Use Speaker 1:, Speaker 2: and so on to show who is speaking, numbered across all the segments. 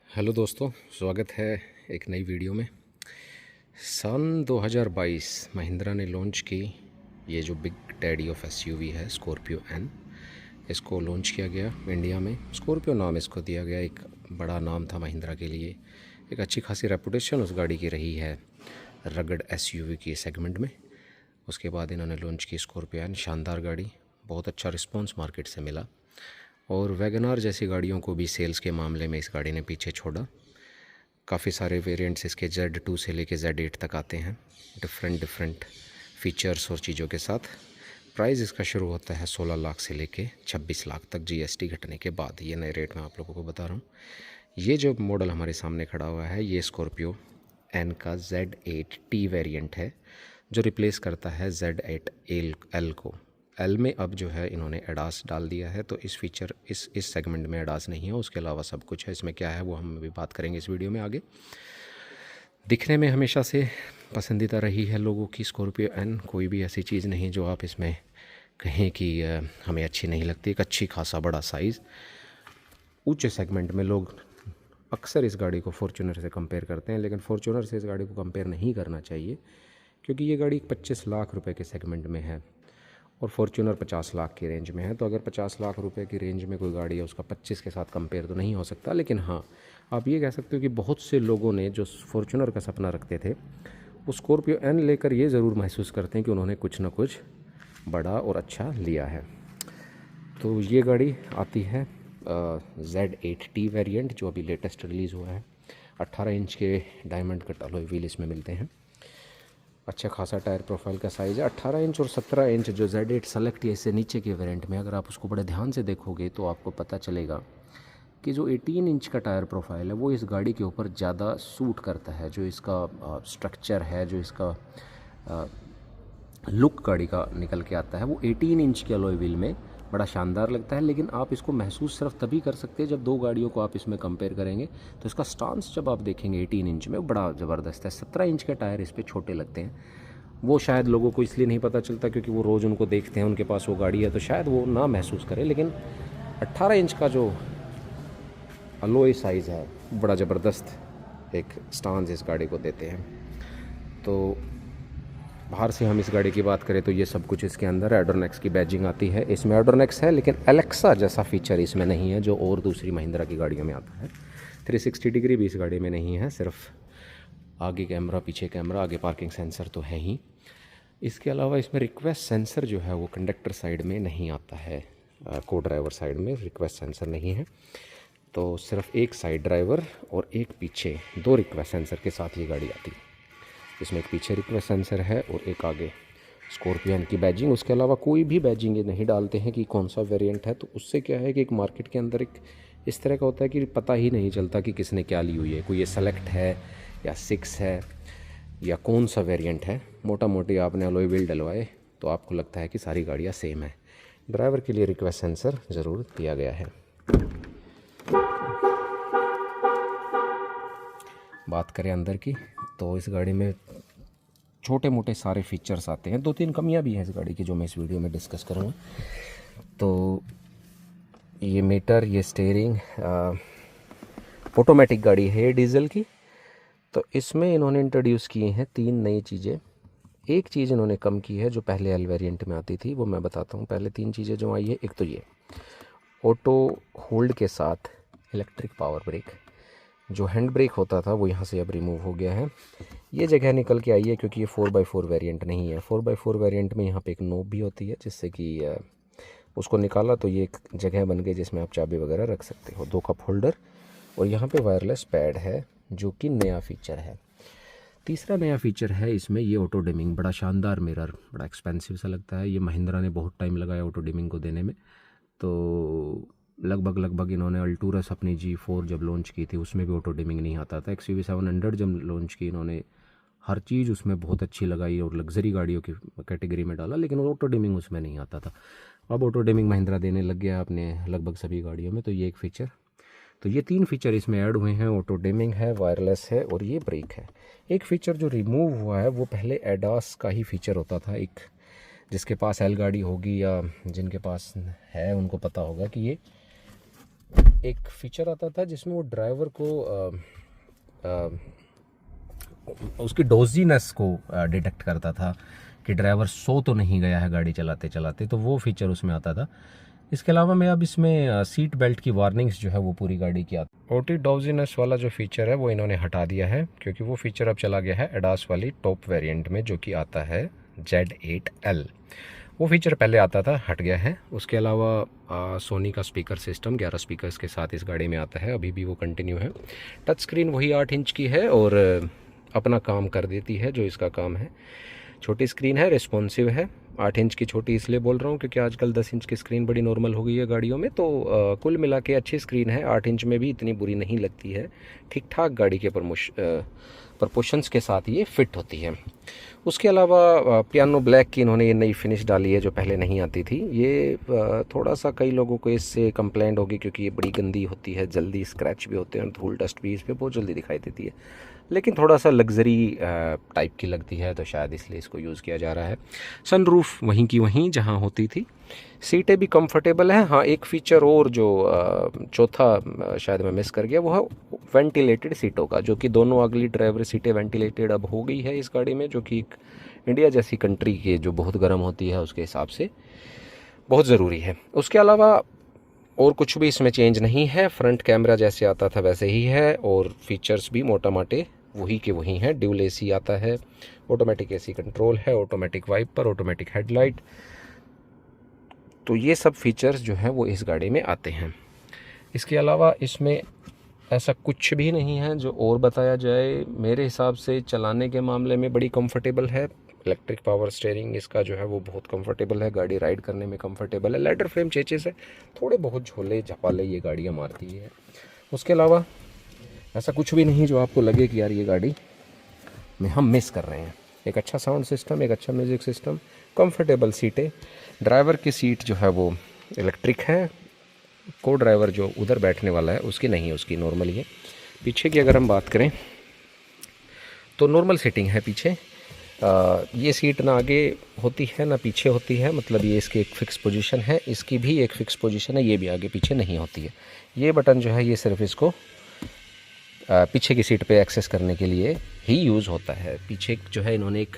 Speaker 1: Hello दोस्तों, स्वागत है एक नई वीडियो में। सन 2022 महिंद्रा ने लॉन्च की ये जो बिग डैडी ऑफ एसयूवी है स्कॉर्पियो एन। इसको लॉन्च किया गया इंडिया में। स्कॉर्पियो नाम इसको दिया गया, एक बड़ा नाम था महिंद्रा के लिए। एक अच्छी खासी रेपुटेशन उस गाड़ी की रही है रगड एसयूवी की सेगमेंट में। उसके बाद इन्होंने लॉन्च की स्कॉर्पियो एन, शानदार गाड़ी, बहुत अच्छा रिस्पॉन्स मार्केट से मिला और वैगनार जैसी गाड़ियों को भी सेल्स के मामले में इस गाड़ी ने पीछे छोड़ा। काफ़ी सारे वेरिएंट्स इसके Z2 से लेके Z8 तक आते हैं, डिफरेंट फीचर्स और चीज़ों के साथ। प्राइस इसका शुरू होता है 16 लाख से लेके 26 लाख तक GST घटने के बाद। ये नए रेट मैं आप लोगों को बता रहा हूँ। ये जो मॉडल हमारे सामने खड़ा हुआ है ये स्कॉर्पियो एन का Z8T वेरिएंट है, जो रिप्लेस करता है Z8L को। एल में अब जो है इन्होंने एडास डाल दिया है, तो इस फीचर इस सेगमेंट में एडास नहीं है, उसके अलावा सब कुछ है। इसमें क्या है वो हम भी बात करेंगे इस वीडियो में आगे। दिखने में हमेशा से पसंदीदा रही है लोगों की स्कॉर्पियो एन। कोई भी ऐसी चीज़ नहीं जो आप इसमें कहें कि हमें अच्छी नहीं लगती। एक अच्छी खासा बड़ा साइज़, ऊंचे सेगमेंट में लोग अक्सर इस गाड़ी को फॉर्च्यूनर से कंपेयर करते हैं, लेकिन फॉर्च्यूनर से इस गाड़ी को कंपेयर नहीं करना चाहिए, क्योंकि ये गाड़ी 25 लाख रुपए के सेगमेंट में है और फॉर्च्यूनर 50 लाख की रेंज में है। तो अगर 50 लाख रुपए की रेंज में कोई गाड़ी है उसका 25 के साथ कंपेयर तो नहीं हो सकता। लेकिन हाँ, आप ये कह सकते हो कि बहुत से लोगों ने जो फॉर्च्यूनर का सपना रखते थे वो स्कॉर्पियो एन लेकर ये ज़रूर महसूस करते हैं कि उन्होंने कुछ ना कुछ बड़ा और अच्छा लिया है। तो ये गाड़ी आती है Z8T वेरिएंट, जो अभी लेटेस्ट रिलीज़ हुआ है। 18 इंच के डायमंड कट अलॉय व्हील इसमें मिलते हैं। अच्छा खासा टायर प्रोफाइल का साइज़ है। 18 इंच और 17 इंच जो Z8 सेलेक्ट या इससे नीचे के वेरिएंट में अगर आप उसको बड़े ध्यान से देखोगे तो आपको पता चलेगा कि जो 18 इंच का टायर प्रोफाइल है वो इस गाड़ी के ऊपर ज़्यादा सूट करता है। जो इसका स्ट्रक्चर है, जो इसका लुक गाड़ी का निकल के आता है, वो 18 इंच के अलॉय व्हील में बड़ा शानदार लगता है। लेकिन आप इसको महसूस सिर्फ तभी कर सकते हैं जब दो गाड़ियों को आप इसमें कंपेयर करेंगे। तो इसका स्टांस जब आप देखेंगे 18 इंच में बड़ा ज़बरदस्त है। 17 इंच के टायर इस पर छोटे लगते हैं। वो शायद लोगों को इसलिए नहीं पता चलता क्योंकि वो रोज़ उनको देखते हैं, उनके पास वो गाड़ी है, तो शायद वो ना महसूस करें। लेकिन 18 इंच का जो अलॉय साइज़ है बड़ा ज़बरदस्त एक स्टांस इस गाड़ी को देते हैं। तो बाहर से हम इस गाड़ी की बात करें तो ये सब कुछ इसके अंदर एड्रोनेक्स की बैजिंग आती है। इसमें एड्रोनेक्स है, लेकिन एलेक्सा जैसा फीचर इसमें नहीं है जो और दूसरी महिंद्रा की गाड़ियों में आता है। 360 डिग्री भी इस गाड़ी में नहीं है, सिर्फ आगे कैमरा, पीछे कैमरा, आगे पार्किंग सेंसर तो है ही। इसके अलावा इसमें रिक्वेस्ट सेंसर जो है वो कंडक्टर साइड में नहीं आता है। को ड्राइवर साइड में रिक्वेस्ट सेंसर नहीं है, तो सिर्फ एक साइड ड्राइवर और एक पीछे, दो रिक्वेस्ट सेंसर के साथ ये गाड़ी आती है। इसमें एक पीछे रिक्वेस्ट सेंसर है और एक आगे स्कॉर्पियो एन की बैजिंग। उसके अलावा कोई भी बैजिंग ये नहीं डालते हैं कि कौन सा वेरिएंट है। तो उससे क्या है कि एक मार्केट के अंदर एक इस तरह का होता है कि पता ही नहीं चलता कि किसने क्या ली हुई है। कोई ये सेलेक्ट है या 6 है या कौन सा वेरिएंट है। मोटा मोटी आपने अलॉय व्हील डलवाए तो आपको लगता है कि सारी गाड़ियाँ सेम है। ड्राइवर के लिए रिक्वेस्ट सेंसर ज़रूर दिया गया है। बात करें अंदर की तो इस गाड़ी में छोटे मोटे सारे फीचर्स आते हैं। 2-3 कमियां भी हैं इस गाड़ी की जो मैं इस वीडियो में डिस्कस करूँगा। तो ये मीटर, ये स्टीयरिंग, ऑटोमेटिक गाड़ी है डीजल की। तो इसमें इन्होंने इंट्रोड्यूस किए हैं 3 नई चीज़ें। एक चीज़ इन्होंने कम की है जो पहले एल वेरिएंट में आती थी, वो मैं बताता हूँ। पहले 3 चीज़ें जो आई है, एक तो ये ऑटो होल्ड के साथ इलेक्ट्रिक पावर ब्रेक। जो हैंड ब्रेक होता था वो यहाँ से अब रिमूव हो गया है। ये जगह निकल के आई है क्योंकि ये 4x4 वेरिएंट नहीं है। 4x4 वेरिएंट में यहाँ पे एक नोब भी होती है, जिससे कि उसको निकाला तो ये एक जगह बन गई जिसमें आप चाबी वगैरह रख सकते हो। 2 कप होल्डर और यहाँ पे वायरलेस पैड है जो कि नया फीचर है। तीसरा नया फीचर है इसमें ये ऑटो डिमिंग। बड़ा शानदार मिरर, बड़ा एक्सपेंसिव सा लगता है। ये महिंद्रा ने बहुत टाइम लगाया ऑटो डिमिंग को देने में। तो लगभग इन्होंने अल्टूरस अपनी G4 जब लॉन्च की थी उसमें भी ऑटो डिमिंग नहीं आता था। XUV 700 जब लॉन्च की इन्होंने हर चीज़ उसमें बहुत अच्छी लगाई और लग्जरी गाड़ियों की कैटेगरी में डाला, लेकिन ऑटो डिमिंग उसमें नहीं आता था। अब ऑटो डिमिंग महिंद्रा देने लग गया अपने लगभग सभी गाड़ियों में। तो ये एक फ़ीचर, तो ये 3 फीचर इसमें ऐड हुए हैं। ऑटो डिमिंग है, वायरलेस है और ये ब्रेक है। एक फ़ीचर जो रिमूव हुआ है वो पहले एडास का ही फीचर होता था। एक जिसके पास एल गाड़ी होगी या जिनके पास है उनको पता होगा कि ये एक फीचर आता था जिसमें वो ड्राइवर को उसकी डोजीनेस को डिटेक्ट करता था कि ड्राइवर सो तो नहीं गया है गाड़ी चलाते चलाते, तो वो फीचर उसमें आता था। इसके अलावा मैं अब इसमें सीट बेल्ट की वार्निंग्स जो है वो पूरी गाड़ी की आती है। ओटी डोजीनेस वाला जो फीचर है वो इन्होंने हटा दिया है, क्योंकि वो फीचर अब चला गया है एडास वाली टॉप वेरिएंट में जो कि आता है Z8L। वो फीचर पहले आता था, हट गया है। उसके अलावा सोनी का स्पीकर सिस्टम 11 स्पीकर्स के साथ इस गाड़ी में आता है, अभी भी वो कंटिन्यू है। टच स्क्रीन वही 8 इंच की है और अपना काम कर देती है जो इसका काम है। छोटी स्क्रीन है, रिस्पॉन्सिव है। 8 इंच की छोटी इसलिए बोल रहा हूँ क्योंकि आजकल 10 इंच की स्क्रीन बड़ी नॉर्मल हो गई है गाड़ियों में, तो कुल मिला के अच्छी स्क्रीन है। 8 इंच में भी इतनी बुरी नहीं लगती है, ठीक ठाक गाड़ी के प्रपोर्शंस के साथ ये फिट होती है। उसके अलावा पियानो ब्लैक की इन्होंने ये नई फिनिश डाली है जो पहले नहीं आती थी। ये थोड़ा सा कई लोगों को इससे कंप्लेंट होगी क्योंकि ये बड़ी गंदी होती है, जल्दी स्क्रैच भी होते हैं और धूल डस्ट भी इस पर बहुत जल्दी दिखाई देती है, लेकिन थोड़ा सा लग्जरी टाइप की लगती है तो शायद इसलिए इसको यूज़ किया जा रहा है। सनरूफ वहीं की वहीं जहां होती थी। सीटें भी कंफर्टेबल हैं। हाँ, एक फ़ीचर और जो चौथा शायद मैं मिस कर गया, वो है वेंटिलेटेड सीटों का, जो कि दोनों अगली ड्राइवर सीटें वेंटिलेटेड अब हो गई है इस गाड़ी में, जो कि इंडिया जैसी कंट्री के जो बहुत गर्म होती है उसके हिसाब से बहुत ज़रूरी है। उसके अलावा और कुछ भी इसमें चेंज नहीं है। फ्रंट कैमरा जैसे आता था वैसे ही है और फीचर्स भी मोटा माटे वही के वही हैं। ड्यूल एसी आता है, ऑटोमेटिक एसी कंट्रोल है, ऑटोमेटिक वाइपर, ऑटोमेटिक हेडलाइट, तो ये सब फीचर्स जो हैं वो इस गाड़ी में आते हैं। इसके अलावा इसमें ऐसा कुछ भी नहीं है जो और बताया जाए। मेरे हिसाब से चलाने के मामले में बड़ी कंफर्टेबल है। इलेक्ट्रिक पावर स्टीयरिंग इसका जो है वो बहुत कंफर्टेबल है, गाड़ी राइड करने में कंफर्टेबल है। लेदर फ्रेम चेचिस है, थोड़े बहुत झोले झपाले ये गाड़ियाँ मारती है। उसके अलावा ऐसा कुछ भी नहीं जो आपको लगे कि यार ये गाड़ी में हम मिस कर रहे हैं। एक अच्छा साउंड सिस्टम, एक अच्छा म्यूज़िक सिस्टम, कंफर्टेबल सीटें। ड्राइवर की सीट जो है वो इलेक्ट्रिक है, को ड्राइवर जो उधर बैठने वाला है उसकी नहीं, उसकी नॉर्मल है। पीछे की अगर हम बात करें तो नॉर्मल सीटिंग है पीछे। ये सीट ना आगे होती है ना पीछे होती है, मतलब ये इसकी एक फ़िक्स पोजीशन है, इसकी भी एक फ़िक्स पोजीशन है, ये भी आगे पीछे नहीं होती है। ये बटन जो है ये सिर्फ इसको पीछे की सीट पे एक्सेस करने के लिए ही यूज़ होता है। पीछे जो है इन्होंने एक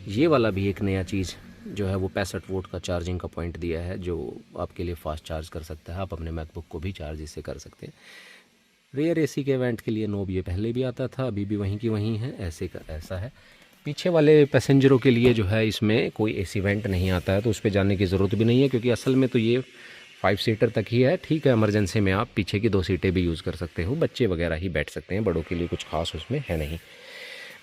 Speaker 1: ये वाला भी एक नया चीज़ जो है वो 65 वोल्ट का चार्जिंग का पॉइंट दिया है, जो आपके लिए फ़ास्ट चार्ज कर सकता है। आप अपने मैकबुक को भी चार्ज इससे कर सकते हैं। रेयर एसी के इवेंट के लिए नोब ये पहले भी आता था, अभी भी वहीं की वहीं है, ऐसे का ऐसा है। पीछे वाले पैसेंजरों के लिए जो है इसमें कोई एसी वेंट नहीं आता है, तो उस पर जाने की ज़रूरत भी नहीं है, क्योंकि असल में तो ये 5 सीटर तक ही है। ठीक है, इमरजेंसी में आप पीछे की 2 सीटें भी यूज़ कर सकते हो, बच्चे वगैरह ही बैठ सकते हैं, बड़ों के लिए कुछ खास उसमें है नहीं।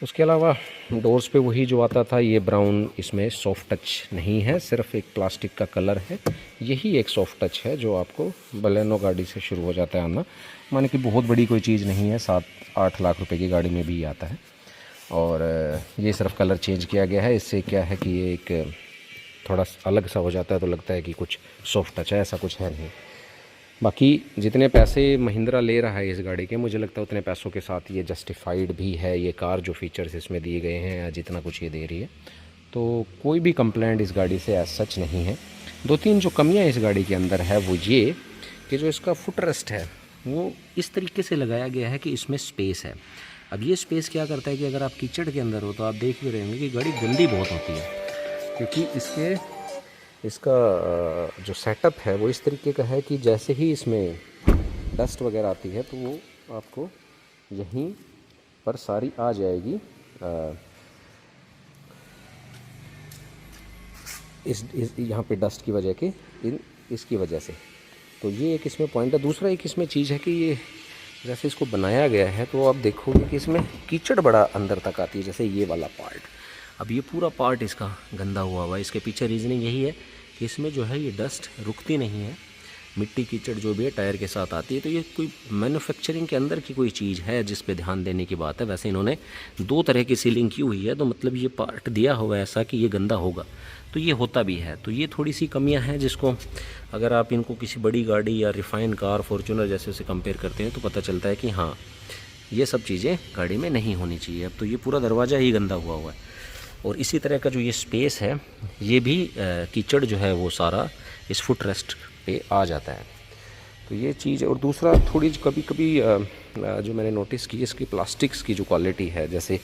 Speaker 1: उसके अलावा डोर्स पे वही जो आता था, ये ब्राउन, इसमें सॉफ्ट टच नहीं है, सिर्फ एक प्लास्टिक का कलर है। यही एक सॉफ्ट टच है जो आपको बलेनो गाड़ी से शुरू हो जाता है आना, माने कि बहुत बड़ी कोई चीज़ नहीं है, 7-8 लाख रुपए की गाड़ी में भी आता है। और ये सिर्फ कलर चेंज किया गया है। इससे क्या है कि ये एक थोड़ा अलग सा हो जाता है, तो लगता है कि कुछ सॉफ्ट टच है, ऐसा कुछ है नहीं। बाकी जितने पैसे महिंद्रा ले रहा है इस गाड़ी के, मुझे लगता है उतने पैसों के साथ ये जस्टिफाइड भी है। ये कार जो फीचर्स इसमें दिए गए हैं या जितना कुछ ये दे रही है, तो कोई भी कंप्लेंट इस गाड़ी से एज सच नहीं है। 2-3 जो कमियां इस गाड़ी के अंदर है वो ये कि जो इसका फुट रेस्ट है वो इस तरीके से लगाया गया है कि इसमें स्पेस है। अब ये स्पेस क्या करता है कि अगर आप कीचड़ के अंदर हो तो आप देख भी रहे होंगे कि गाड़ी गंदी बहुत होती है, क्योंकि इसका जो सेटअप है वो इस तरीके का है कि जैसे ही इसमें डस्ट वगैरह आती है तो वो आपको यहीं पर सारी आ जाएगी, इस यहाँ पे डस्ट की वजह के इसकी वजह से। तो ये एक इसमें पॉइंट है। दूसरा एक इसमें चीज़ है कि ये जैसे इसको बनाया गया है तो आप देखोगे कि इसमें कीचड़ बड़ा अंदर तक आती है, जैसे ये वाला पार्ट। अब ये पूरा पार्ट इसका गंदा हुआ हुआ है। इसके पीछे रीज़निंग यही है कि इसमें जो है ये डस्ट रुकती नहीं है, मिट्टी कीचड़ जो भी है टायर के साथ आती है। तो ये कोई मैन्युफैक्चरिंग के अंदर की कोई चीज़ है जिस पे ध्यान देने की बात है। वैसे इन्होंने 2 तरह की सीलिंग की हुई है, तो मतलब ये पार्ट दिया हुआ है ऐसा कि ये गंदा होगा, तो ये होता भी है। तो ये थोड़ी सी कमियां हैं जिसको अगर आप इनको किसी बड़ी गाड़ी या रिफाइन कार, फॉर्च्यूनर जैसे से कंपेयर करते हैं तो पता चलता है कि हाँ, ये सब चीज़ें गाड़ी में नहीं होनी चाहिए। अब तो ये पूरा दरवाज़ा ही गंदा हुआ हुआ है। और इसी तरह का जो ये स्पेस है, ये भी कीचड़ जो है वो सारा इस फुट रेस्ट पे आ जाता है। तो ये चीज़। और दूसरा थोड़ी कभी कभी जो मैंने नोटिस की इसकी प्लास्टिक्स की जो क्वालिटी है, जैसे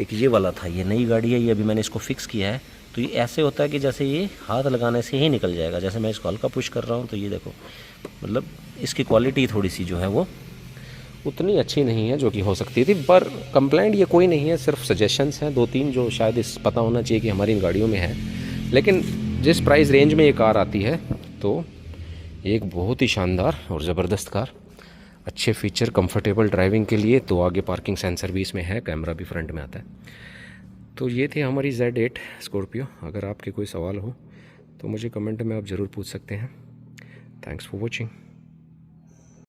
Speaker 1: एक ये वाला था, ये नई गाड़ी है, ये अभी मैंने इसको फिक्स किया है, तो ये ऐसे होता है कि जैसे ये हाथ लगाने से ही निकल जाएगा। जैसे मैं इसको हल्का पुश कर रहा हूँ तो ये देखो, मतलब इसकी क्वालिटी थोड़ी सी जो है वो उतनी अच्छी नहीं है जो कि हो सकती थी। पर कंप्लेंट ये कोई नहीं है, सिर्फ सजेशंस हैं 2-3 जो शायद इस पता होना चाहिए कि हमारी इन गाड़ियों में है। लेकिन जिस प्राइस रेंज में ये कार आती है तो एक बहुत ही शानदार और ज़बरदस्त कार, अच्छे फीचर, कंफर्टेबल ड्राइविंग के लिए। तो आगे पार्किंग सेंसर भी इसमें है, कैमरा भी फ्रंट में आता है। तो ये थी हमारी Z8 स्कॉर्पियो। अगर आपके कोई सवाल हो तो मुझे कमेंट में आप ज़रूर पूछ सकते हैं। Thanks for watching.